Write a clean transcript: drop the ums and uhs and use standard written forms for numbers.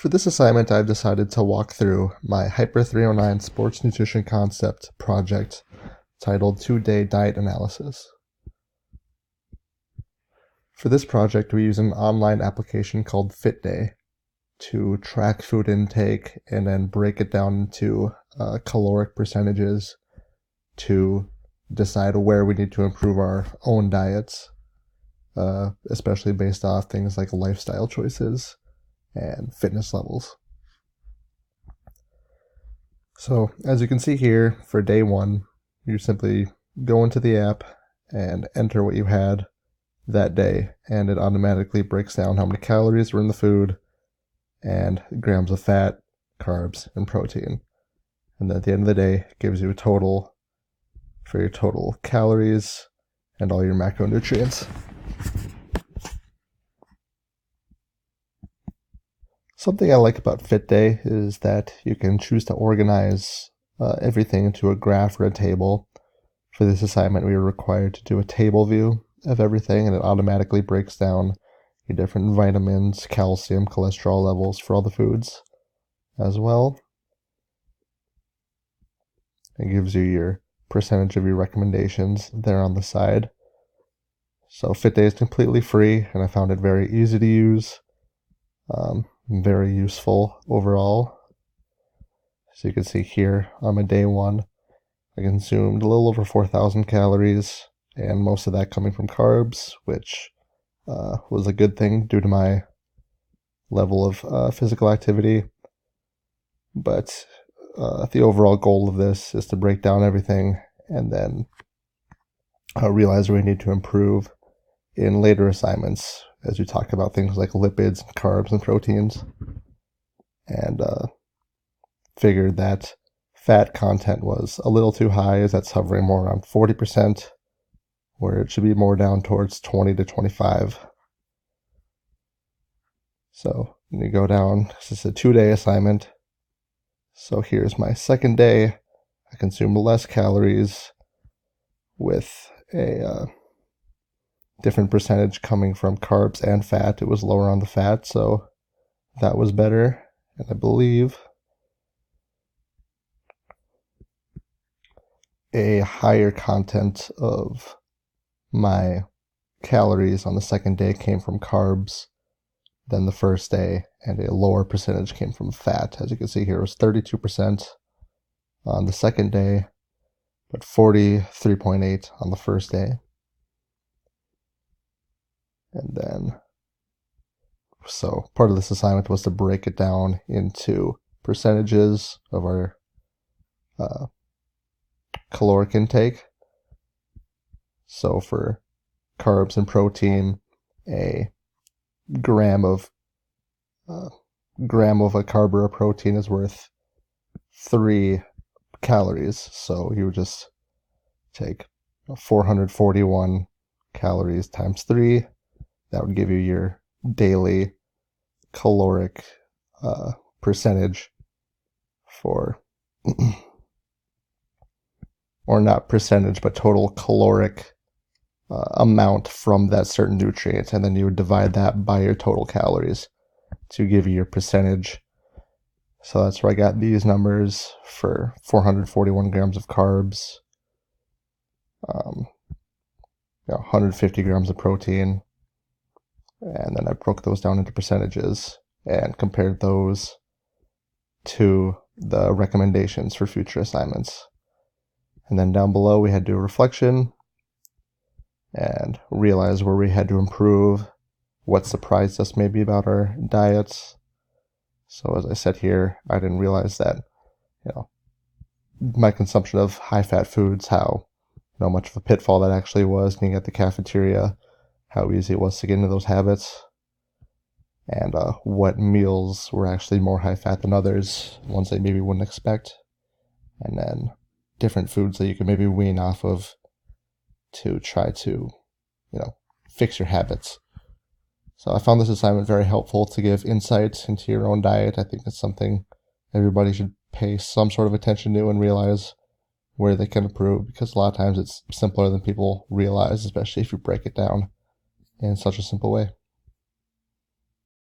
For this assignment, I've decided to walk through my Hyper 309 Sports Nutrition Concept project titled 2-Day Diet Analysis. For this project, we use an online application called FitDay to track food intake and then break it down into caloric percentages to decide where we need to improve our own diets, especially based off things like lifestyle choices and fitness levels. So as you can see here, for day one, you simply go into the app and enter what you had that day, and it automatically breaks down how many calories were in the food and grams of fat, carbs, and protein. And then at the end of the day, it gives you a total for your total calories and all your macronutrients. Something I like about FitDay is that you can choose to organize everything into a graph or a table. For this assignment, we were required to do a table view of everything, and it automatically breaks down your different vitamins, calcium, cholesterol levels for all the foods as well. It gives you your percentage of your recommendations there on the side. So FitDay is completely free, and I found it very easy to use. Very useful overall. So you can see here on my day one, I consumed a little over 4,000 calories, and most of that coming from carbs, which was a good thing due to my level of physical activity. But the overall goal of this is to break down everything and then realize we need to improve in later assignments as we talk about things like lipids, carbs, and proteins. And figured that fat content was a little too high, as that's hovering more around 40%, where it should be more down towards 20 to 25. So when you go down, this is a 2-day assignment. So here's my second day. I consumed less calories with a different percentage coming from carbs and fat. It was lower on the fat, so that was better. And I believe a higher content of my calories on the second day came from carbs than the first day, and a lower percentage came from fat. As you can see here, it was 32% on the second day, but 43.8% on the first day. And then, so part of this assignment was to break it down into percentages of our caloric intake. So for carbs and protein, a gram of a carb or a protein is worth 3 calories. So you would just take 441 calories times 3. That would give you your daily caloric percentage for, or not percentage, but total caloric amount from that certain nutrient. And then you would divide that by your total calories to give you your percentage. So that's where I got these numbers for 441 grams of carbs, 150 grams of protein. And then I broke those down into percentages and compared those to the recommendations for future assignments. And then down below, we had to do a reflection and realize where we had to improve, what surprised us maybe about our diets. So as I said here, I didn't realize that, my consumption of high-fat foods, how much of a pitfall that actually was being at the cafeteria, how easy it was to get into those habits, and what meals were actually more high-fat than others, ones that maybe wouldn't expect, and then different foods that you could maybe wean off of to try to, fix your habits. So I found this assignment very helpful to give insight into your own diet. I think it's something everybody should pay some sort of attention to and realize where they can improve, because a lot of times it's simpler than people realize, especially if you break it down in such a simple way.